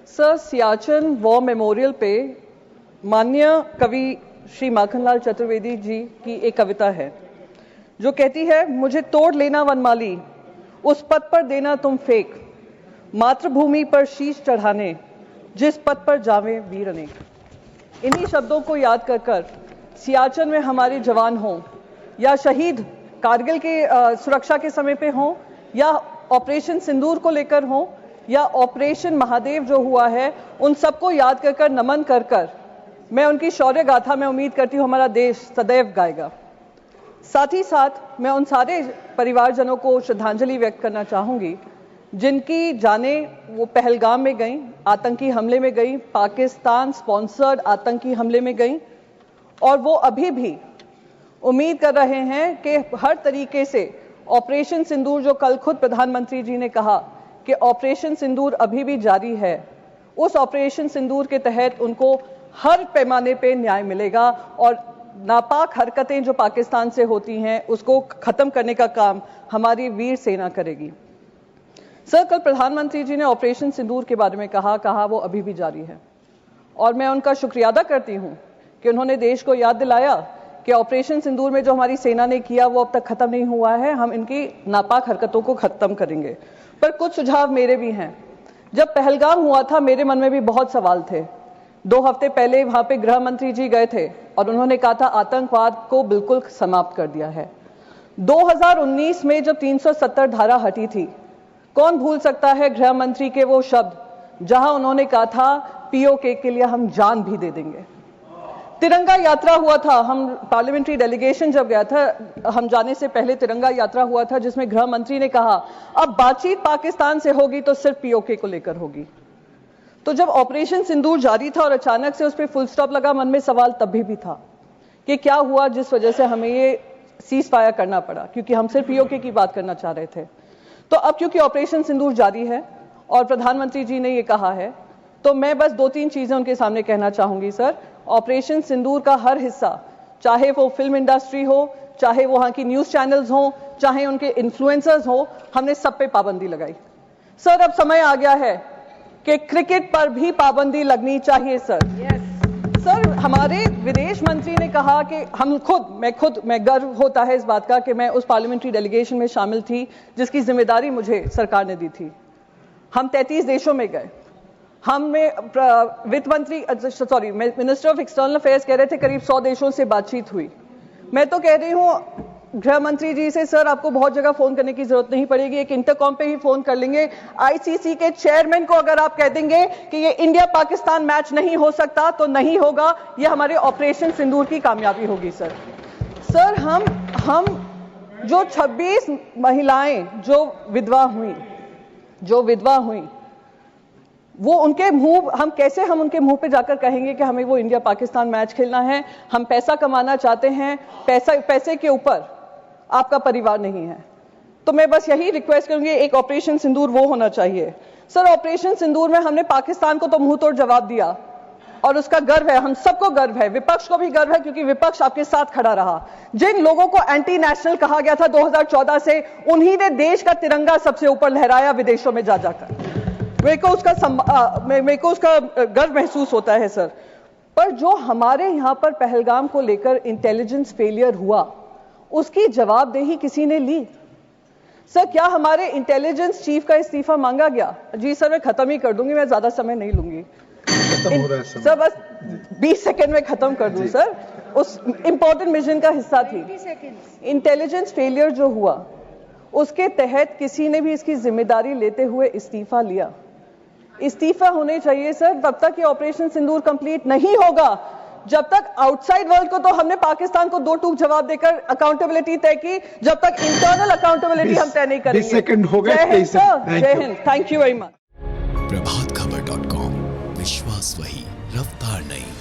Sir, Siachen war memorial पे माननीय कवि श्री माखनलाल चतुर्वेदी जी की एक कविता है जो कहती है, मुझे तोड़ लेना वनमाली, उस पद पर देना तुम फेंक, मातृभूमि पर शीश चढ़ाने, जिस पद पर जावे वीर अनेक। इन्हीं शब्दों को याद कर सियाचिन में हमारे जवान हों या शहीद कारगिल के सुरक्षा के समय पे हों या ऑपरेशन सिंदूर को लेकर हों या ऑपरेशन महादेव जो हुआ है, उन सबको याद कर नमन कर मैं उनकी शौर्य गाथा में उम्मीद करती हूँ हमारा देश सदैव गाएगा। साथ ही साथ मैं उन सारे परिवारजनों को श्रद्धांजलि व्यक्त करना चाहूंगी जिनकी जाने वो पहलगाम में गई, आतंकी हमले में गई, पाकिस्तान स्पॉन्सर्ड आतंकी हमले में गई, और वो अभी भी उम्मीद कर रहे हैं कि हर तरीके से ऑपरेशन सिंदूर, जो कल खुद प्रधानमंत्री जी ने कहा कि ऑपरेशन सिंदूर अभी भी जारी है, उस ऑपरेशन सिंदूर के तहत उनको हर पैमाने पे न्याय मिलेगा और नापाक हरकतें जो पाकिस्तान से होती हैं उसको खत्म करने का काम हमारी वीर सेना करेगी। सर, कल प्रधानमंत्री जी ने ऑपरेशन सिंदूर के बारे में कहा वो अभी भी जारी है और मैं उनका शुक्रिया अदा करती हूं कि उन्होंने देश को याद दिलाया कि ऑपरेशन सिंदूर में जो हमारी सेना ने किया वो अब तक खत्म नहीं हुआ है, हम इनकी नापाक हरकतों को खत्म करेंगे। पर कुछ सुझाव मेरे भी हैं। जब पहलगाम हुआ था मेरे मन में भी बहुत सवाल थे। 2 हफ्ते पहले वहां पे गृह मंत्री जी गए थे और उन्होंने कहा था आतंकवाद को बिल्कुल समाप्त कर दिया है। 2019 में जब 370 धारा हटी थी, कौन भूल सकता है गृह मंत्री के वो शब्द जहां उन्होंने कहा था पीओके के लिए हम जान भी दे देंगे। तिरंगा यात्रा हुआ था, हम पार्लियामेंट्री डेलीगेशन जब गया था, हम जाने से पहले तिरंगा यात्रा हुआ था जिसमें गृह मंत्री ने कहा अब बातचीत पाकिस्तान से होगी तो सिर्फ पीओके को लेकर होगी। तो जब ऑपरेशन सिंदूर जारी था और अचानक से उस पर फुल स्टॉप लगा, मन में सवाल तब भी था कि क्या हुआ जिस वजह से हमें ये सीज फायर करना पड़ा, क्योंकि हम सिर्फ पीओके की बात करना चाह रहे थे। तो अब क्योंकि ऑपरेशन सिंदूर जारी है और प्रधानमंत्री जी ने ये कहा है, तो मैं बस 2-3 चीजें उनके सामने कहना चाहूंगी। सर, ऑपरेशन सिंदूर का हर हिस्सा, चाहे वो फिल्म इंडस्ट्री हो, चाहे वहां की न्यूज चैनल्स हो, चाहे उनके इन्फ्लुएंसर्स हो, हमने सब पे पाबंदी लगाई। सर, अब समय आ गया है कि क्रिकेट पर भी पाबंदी लगनी चाहिए। सर, हमारे विदेश मंत्री ने कहा कि मैं गर्व होता है इस बात का कि मैं उस पार्लियामेंट्री डेलीगेशन में शामिल थी जिसकी जिम्मेदारी मुझे सरकार ने दी थी। हम 33 देशों में गए। मिनिस्टर ऑफ एक्सटर्नल अफेयर्स कह रहे थे करीब 100 देशों से बातचीत हुई। मैं तो कह रही हूं गृह मंत्री जी से, सर आपको बहुत जगह फोन करने की जरूरत नहीं पड़ेगी, एक इंटरकॉम पे ही फोन कर लेंगे। आईसीसी के चेयरमैन को अगर आप कह देंगे कि ये इंडिया पाकिस्तान मैच नहीं हो सकता तो नहीं होगा, ये हमारे ऑपरेशन सिंदूर की कामयाबी होगी। सर, हम जो 26 महिलाएं जो विधवा हुई वो उनके मुंह, हम उनके मुंह पे जाकर कहेंगे कि हमें वो इंडिया पाकिस्तान मैच खेलना है, हम पैसा कमाना चाहते हैं, पैसे के ऊपर आपका परिवार नहीं है। तो मैं बस यही रिक्वेस्ट करूंगी, एक ऑपरेशन सिंदूर वो होना चाहिए। सर, ऑपरेशन सिंदूर में हमने पाकिस्तान को तो मुंह तोड़ जवाब दिया और उसका गर्व है, हम सबको गर्व है, विपक्ष को भी गर्व है क्योंकि विपक्ष आपके साथ खड़ा रहा। जिन लोगों को एंटी नेशनल कहा गया था 2014 से, उन्हीं ने देश का तिरंगा सबसे ऊपर लहराया विदेशों में जाकर। मेरे को उसका गर्व महसूस होता है। सर, पर जो हमारे यहां पर पहलगाम को लेकर इंटेलिजेंस फेलियर हुआ, उसकी जवाबदेही किसी ने ली? सर, क्या हमारे इंटेलिजेंस चीफ का इस्तीफा मांगा गया? जी सर, मैं खत्म ही कर दूंगी, मैं ज्यादा समय नहीं लूंगी। सर, बस 20 सेकेंड में खत्म कर दूं। सर, उस इंपॉर्टेंट मिशन का हिस्सा थी। इंटेलिजेंस फेलियर जो हुआ उसके तहत किसी ने भी इसकी जिम्मेदारी लेते हुए इस्तीफा लिया? इस्तीफा होने चाहिए सर। तब तक ये ऑपरेशन सिंदूर कंप्लीट नहीं होगा जब तक आउटसाइड वर्ल्ड को तो हमने पाकिस्तान को 2 टूक जवाब देकर अकाउंटेबिलिटी तय की, जब तक इंटरनल अकाउंटेबिलिटी हम तय नहीं करेंगे। 20 सेकंड हो गए। जय हिंद, थैंक यू वेरी मच। प्रभातखबर.com, विश्वास वही, रफ्तार नहीं।